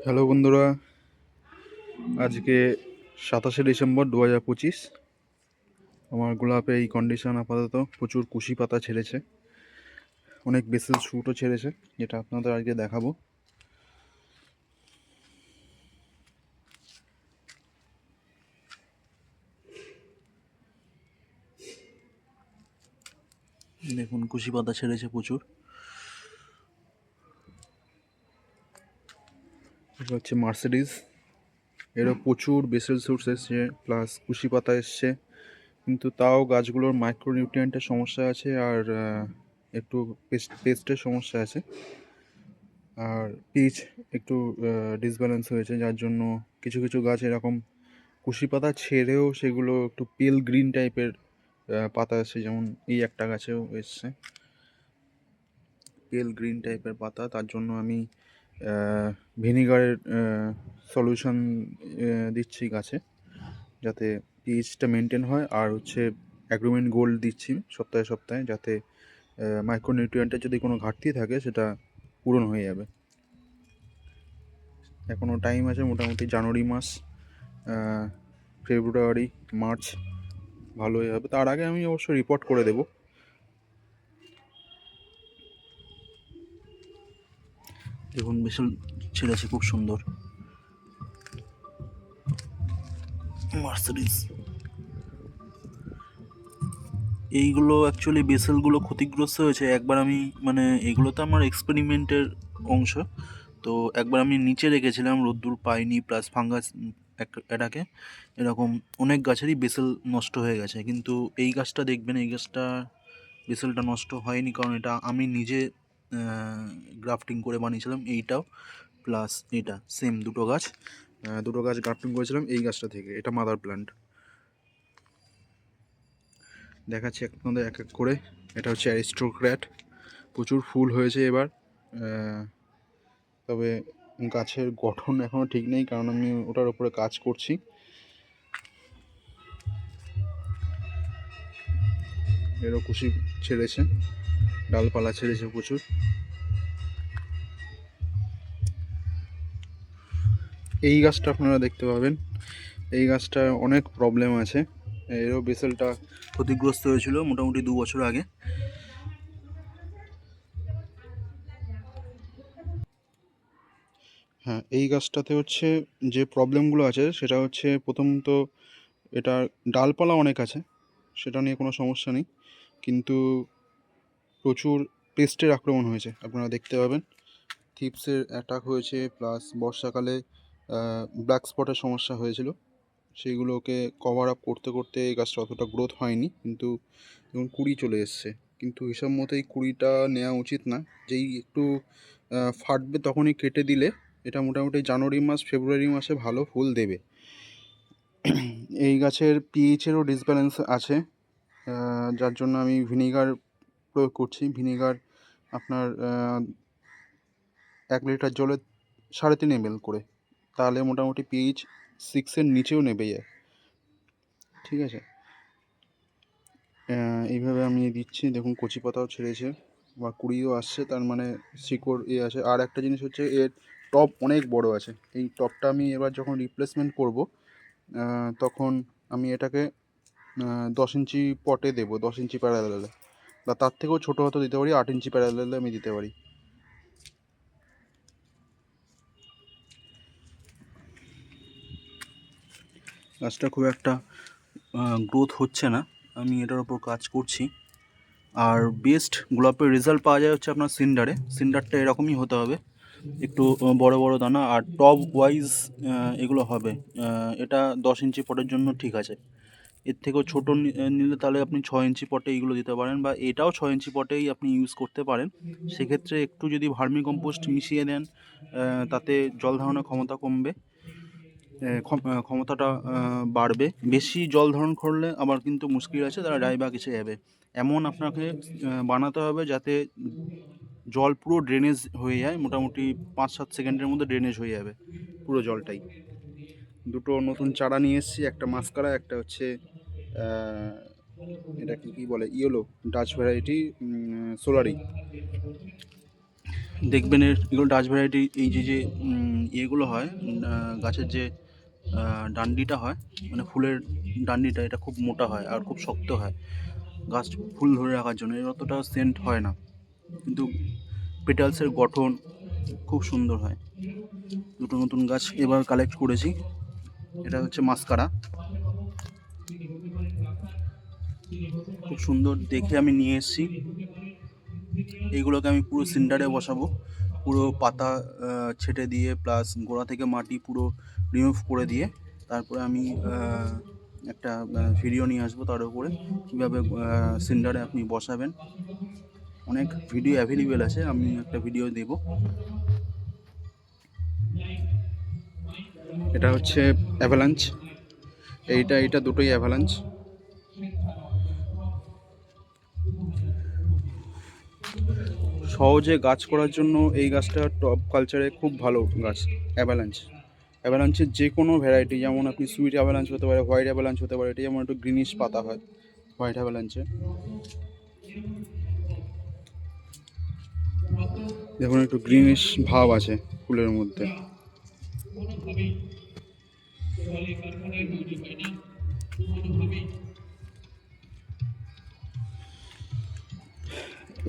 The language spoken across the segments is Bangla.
হ্যালো বন্ধুরা, আজকে 27শে ডিসেম্বর 2025। আমার গোলাপে এই কন্ডিশন আপাতত প্রচুর কুশি পাতা ছেড়েছে, অনেক বেসেল শ্যুটও ছেড়েছে, যেটা আপনাদের আজকে দেখাবো। দেখুন কুশি পাতা ছেড়েছে প্রচুর। এটা হচ্ছে মার্সিডিজ, এরও প্রচুর বেসেল শ্যুটস এসছে প্লাস কুশি পাতা এসছে, কিন্তু তাও গাছগুলোর মাইক্রোনিউট্রিয়েন্টের সমস্যা আছে আর একটু পেস্টের সমস্যা আছে, আর পিচ একটু ডিসব্যালেন্স হয়েছে, যার জন্য কিছু কিছু গাছ এরকম কুশি পাতা ছেড়েও সেগুলো একটু পেল গ্রিন টাইপের পাতা আসছে, যেমন এই একটা গাছেও এসছে পেল গ্রিন টাইপের পাতা। তার জন্য আমি ভিনিগারের সলিউশন দিচ্ছি গাছে, যাতে পিএইচটা মেনটেন হয়, আর হচ্ছে অ্যাগ্রোমেন্ট গোল্ড দিচ্ছি সপ্তাহে সপ্তাহে, যাতে মাইক্রোনিউট্রিয়েন্টের যদি কোনো ঘাটতি থাকে সেটা পূরণ হয়ে যাবে। এখনও টাইম আছে, মোটামুটি জানুয়ারি মাস, ফেব্রুয়ারি, মার্চ ভালোই হবে। তার আগে আমি অবশ্য রিপোর্ট করে দেব। দেখুন বেসল ছেড়েছে খুব সুন্দর মার্সিডিজ। এইগুলো অ্যাকচুয়ালি বেসেলগুলো ক্ষতিগ্রস্ত হয়েছে একবার, আমি এগুলো তো আমার এক্সপেরিমেন্টের অংশ, তো একবার আমি নিচে রেখেছিলাম, রোদ্দুর পাইনি, প্লাস ফাঙ্গাস অ্যাটাকে এরকম অনেক গাছেরই বেসেল নষ্ট হয়ে গেছে। কিন্তু এই গাছটা দেখবেন, এই গাছটা বেসেলটা নষ্ট হয়নি, কারণ এটা আমি নিজে গ্রাফটিং করে বানিয়েছিলাম, এইটাও প্লাস এটা সেম দুটো গাছ গ্রাফটিং করেছিলাম এই গাছটা থেকে। এটা মাদার প্ল্যান্ট, দেখাচ্ছি আপনাদের এক এক করে। এটা হচ্ছে অ্যারিস্টোক্র্যাট, প্রচুর ফুল হয়েছে এবার, তবে গাছের গঠন এখনও ঠিক নেই, কারণ আমি ওটার উপরে কাজ করছি। এরও কুশি ছেড়েছে, ডালপালা ছেড়েছে প্রচুর। এই গাছটা আপনারা দেখতে পাবেন, এই গাছটা অনেক প্রবলেম আছে, এরও বেসেলটা ক্ষতিগ্রস্ত হয়েছিল মোটামুটি 2 বছর আগে। হ্যাঁ, এই গাছটাতে হচ্ছে যে প্রবলেমগুলো আছে সেটা হচ্ছে, প্রথমত এটা ডালপালা অনেক আছে, সেটা নিয়ে কোনো সমস্যা নেই, কিন্তু প্রচুর পেস্টের আক্রমণ হয়েছে, আপনারা দেখতে পাবেন। থিপসের অ্যাটাক হয়েছে, প্লাস বর্ষাকালে ব্ল্যাক স্পটের সমস্যা হয়েছিল, সেইগুলোকে কভার আপ করতে করতে এই গাছটা অতটা গ্রোথ হয়নি, কিন্তু যেমন কুড়ি চলে এসছে। কিন্তু হিসাব মতো এই কুড়িটা নেওয়া উচিত না, যেই একটু ফাটবে তখনই কেটে দিলে এটা মোটামুটি জানুয়ারি মাস ফেব্রুয়ারি মাসে ভালো ফুল দেবে। এই গাছের পিএইচেরও ডিসব্যালেন্স আছে, যার জন্য আমি ভিনিগার প্রয়োগ করছি। ভিনিগার আপনার 1 লিটার জলে 3.5 ml করে, তাহলে মোটামুটি পিএইচ 6-এর নিচেও নেমে যায়। ঠিক আছে, এইভাবে আমি দিচ্ছি। দেখুন কচি পাতাও ছেড়েছে বা কুড়িও আসছে, তার মানে শিকড় আছে। আর একটা জিনিস হচ্ছে, এর টব অনেক বড় আছে। এই টবটা আমি এবার যখন রিপ্লেসমেন্ট করব, তখন আমি এটাকে 10 ইঞ্চি পটে দেবো, 10 ইঞ্চি প্যারালালে, বা তার থেকেও ছোটো হয়তো দিতে পারি, 8 ইঞ্চি প্যারালালে আমি দিতে পারি। গাছটা খুব একটা গ্রোথ হচ্ছে না, আমি এটার ওপর কাজ করছি। আর বেস্ট গোলাপের রেজাল্ট পাওয়া যায় হচ্ছে আপনার সিন্ডারটা এরকমই হতে হবে, একটু বড় বড় দানা, আর টব ওয়াইজ এগুলো হবে। এটা 10 ইঞ্চি পটের জন্য ঠিক আছে, এর থেকেও ছোটো নিলে তাহলে আপনি 6 ইঞ্চি পটে এইগুলো দিতে পারেন, বা এটাও 6 ইঞ্চি পটেই আপনি ইউজ করতে পারেন। সেক্ষেত্রে একটু যদি ভার্মি কম্পোস্ট মিশিয়ে দেন, তাতে জল ধারণের ক্ষমতা কমবে, ক্ষমতাটা বাড়বে। বেশি জল ধারণ করলে আবার কিন্তু মুশকিল আছে, তারা ডাইব্যাক এসে যাবে। এমন আপনাকে বানাতে হবে যাতে জল পুরো ড্রেনেজ হয়ে যায়, মোটামুটি 5-7 সেকেন্ডের মধ্যে ড্রেনেজ হয়ে যাবে পুরো জলটাই। দুটো নতুন চারা নিয়ে এসেছি, একটা মাস্কারা, একটা হচ্ছে এটা কী বলে, ইয়েলো ডাচ ভ্যারাইটি সোলারি। দেখবেন এগুলো ডাচ ভ্যারাইটি, এই যে ইয়েগুলো হয়, গাছের যে ডান্ডিটা হয়, মানে ফুলের ডান্ডিটা, এটা খুব মোটা হয় আর খুব শক্ত হয় গাছ ফুল ধরে রাখার জন্য। এর অতটা সেন্ট হয় না, কিন্তু পেটালসের গঠন খুব সুন্দর হয়। দুটো নতুন গাছ এবার কালেক্ট করেছি। এটা হচ্ছে মাস্কারা, খুব সুন্দর দেখে আমি নিয়ে এসেছি। এইগুলোকে আমি পুরো সিন্ডারে বসাবো, পুরো পাতা ছেটে দিয়ে প্লাস গোড়া থেকে মাটি পুরো রিমুভ করে দিয়ে তারপরে আমি একটা ভিডিও নিয়ে আসবো তার উপরে কীভাবে সিন্ডারে আপনি বসাবেন। অনেক ভিডিও অ্যাভেলেবেল আছে, আমি একটা ভিডিও দেব। এটা হচ্ছে অ্যাভালাঞ্চ, এইটা দুটোই অ্যাভালাঞ্চ। সহজে গাছ করার জন্য এই গাছটা টপ কালচারে খুব ভালো গাছ, অ্যাভালাঞ্চ। অ্যাভালাঞ্চের যে কোনো ভ্যারাইটি, যেমন আপনি সুইট অ্যাভালাঞ্চ হতে পারে, হোয়াইট অ্যাভালাঞ্চ হতে পারে, এটা যেমন একটু গ্রিনিশ পাতা হয় হোয়াইট অ্যাভালাঞ্চে। দেখুন একটু গ্রিনিশ ভাব আছে ফুলের মধ্যে।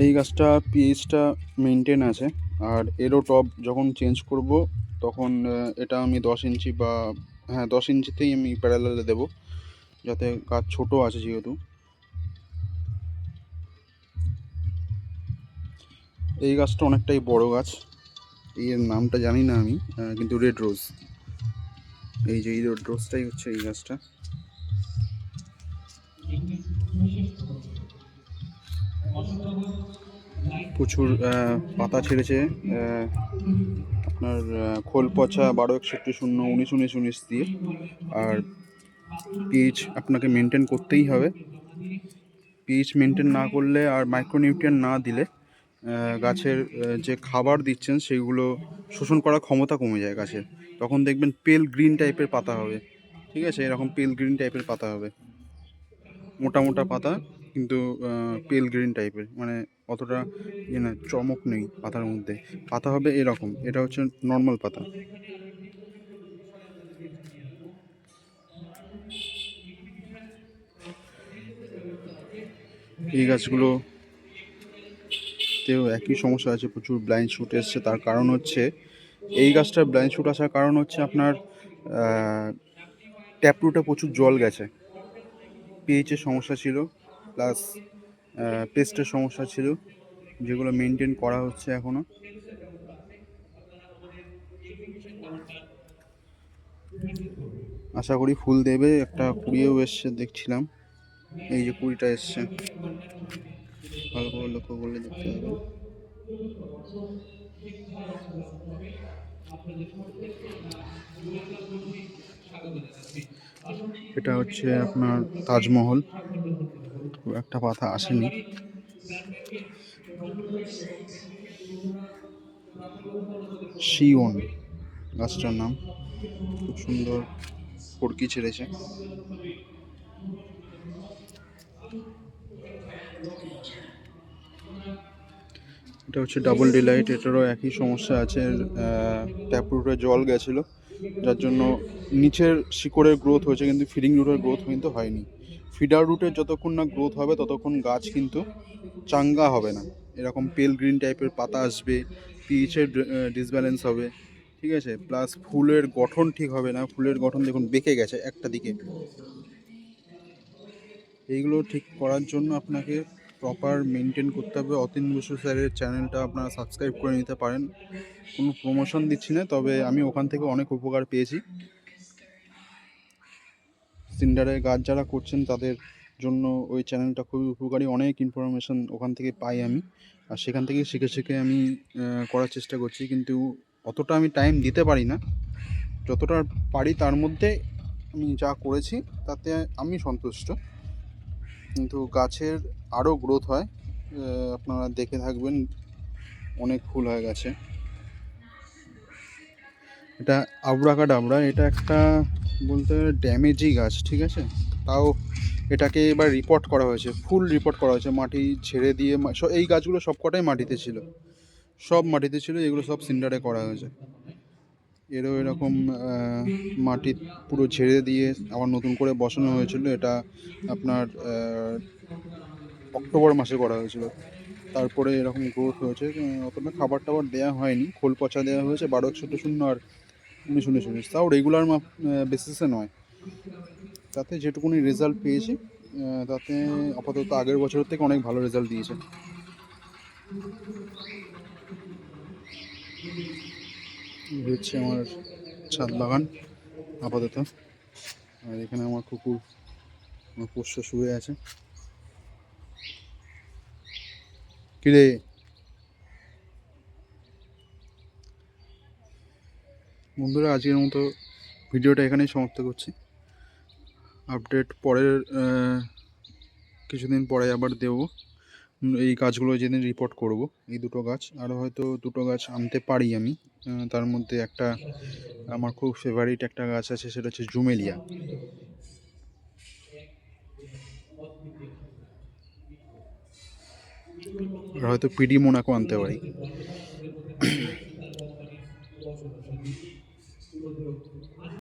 এই গাছটা পিএইচটা মেনটেন আছে, আর এরও টব যখন চেঞ্জ করব তখন এটা আমি 10 ইঞ্চি বা 10 ইঞ্চিতেই আমি প্যারালালে দেবো, যাতে গাছ ছোটো আছে যেহেতু। এই গাছটা অনেকটাই বড় গাছ, এর নামটা জানি না আমি, কিন্তু রেড রোজ, এই যে এই রেড রোজটাই হচ্ছে এই গাছটা। প্রচুর পাতা ছেড়েছে, আপনার খোল পচা 1261 0 19 19 দিয়ে। আর পিএইচ আপনাকে মেনটেন করতেই হবে, পিএইচ মেনটেন না করলে আর মাইক্রোনিউট্রিয়েন্ট না দিলে গাছের যে খাবার দিচ্ছেন সেগুলো শোষণ করার ক্ষমতা কমে যায় গাছের, তখন দেখবেন পেল গ্রিন টাইপের পাতা হবে। ঠিক আছে, এরকম পেল গ্রিন টাইপের পাতা হবে, মোটা মোটা পাতা, কিন্তু পেল গ্রিন টাইপের, মানে অতটা না, চমক নেই পাতার মধ্যে। পাতা হবে এরকম, এটা হচ্ছে নর্মাল পাতা। এই গাছগুলো তেও একই সমস্যা আছে, প্রচুর ব্লাইন্ড শুট এসছে। তার কারণ হচ্ছে এই গাছটার ব্লাইন্ড শুট আসার কারণ হচ্ছে আপনার ট্যাপরুটে প্রচুর জল গেছে, পিএইচের সমস্যা ছিল, প্লাস পেস্টের সমস্যা ছিল, যেগুলো মেনটেন করা হচ্ছে এখনও। আশা করি ফুল দেবে। একটা কুড়িয়েও এসছে দেখছিলাম, এই যে 20টা এসছে, ভালো করে লক্ষ্য করলে দেখতে হবে। এটা হচ্ছে আপনার তাজমহল, খুব একটা পাতা আসেনি। শিওন গাছটার নাম, খুব সুন্দর ফড়কি ছেড়েছে। এটা হচ্ছে ডাবল ডিলাইট, এটারও একই সমস্যা আছে, ট্যাপরুটে জল গেছিলো যার জন্য নিচের শিকড়ের গ্রোথ হয়েছে, কিন্তু ফিডিং রুটের গ্রোথ কিন্তু হয়নি। ফিডার রুটের যতক্ষণ না গ্রোথ হবে ততক্ষণ গাছ কিন্তু চাঙ্গা হবে না, এরকম পেল গ্রিন টাইপের পাতা আসবে, পিএইচের ডিসব্যালেন্স হবে। ঠিক আছে, প্লাস ফুলের গঠন ঠিক হবে না, ফুলের গঠন দেখুন বেঁকে গেছে একটা দিকে। এইগুলো ঠিক করার জন্য আপনাকে প্রপার মেনটেন করতে হবে। অতীন বসু স্যারের চ্যানেলটা আপনারা সাবস্ক্রাইব করে নিতে পারেন, কোনো প্রমোশন দিচ্ছি না, তবে আমি ওখান থেকে অনেক উপকার পেয়েছি। সিন্ডারের গাছ যারা করছেন তাদের জন্য ওই চ্যানেলটা খুবই উপকারী, অনেক ইনফরমেশান ওখান থেকে পাই আমি, আর সেখান থেকে শিখে শিখে আমি করার চেষ্টা করছি। কিন্তু অতটা আমি টাইম দিতে পারি না, যতটা পারি তার মধ্যে আমি যা করেছি তাতে আমি সন্তুষ্ট। কিন্তু গাছের আরও গ্রোথ হয়, আপনারা দেখে থাকবেন, অনেক ফুল হয়ে গেছে। এটা আবরাকাডাবরা, এটা একটা বলতে ড্যামেজই গাছ, ঠিক আছে, তাও এটাকে এবার রিপোর্ট করা হয়েছে, ফুল রিপোর্ট করা হয়েছে, মাটি ছেড়ে দিয়ে। এই গাছগুলো সব কটাই মাটিতে ছিল, সব মাটিতে ছিল, এগুলো সব সিন্ডারে করা হয়েছে। এরও এরকম মাটি পুরো ঝেড়ে দিয়ে আবার নতুন করে বসানো হয়েছিল। এটা আপনার অক্টোবর মাসে করা হয়েছিল। তারপরে এরকম গ্রোথ হয়েছে। অতটা খাবার টাবার দেওয়া হয়নি, খোল পচা দেওয়া হয়েছে 12-14-0 আর 19-19-19, তাও রেগুলার বেসিসে নয়। তাতে যেটুকুনি রেজাল্ট পেয়েছি তাতে আপাতত আগের বছরের থেকে অনেক ভালো রেজাল্ট দিয়েছে। এই হচ্ছে আমার ছাদ বাগান আপাতত। আর এখানে আমার কুকুর, আমার পোষ্য শুয়ে আছে। কিরে, বন্ধুরা, আজকের মতো ভিডিওটা এখানেই সমাপ্ত করছি। আপডেট পরের কিছুদিন পরে আবার দেবো। এই গাছগুলো যেদিন রিপোর্ট করব, এই দুটো গাছ, আরও হয়তো দুটো গাছ আনতে পারি আমি। তার মধ্যে একটা আমার খুব ফেভারিট একটা গাছ আছে, সেটা হচ্ছে জুমেলিয়া। আর হয়তো পিডি মোনাকো আনতে পারি।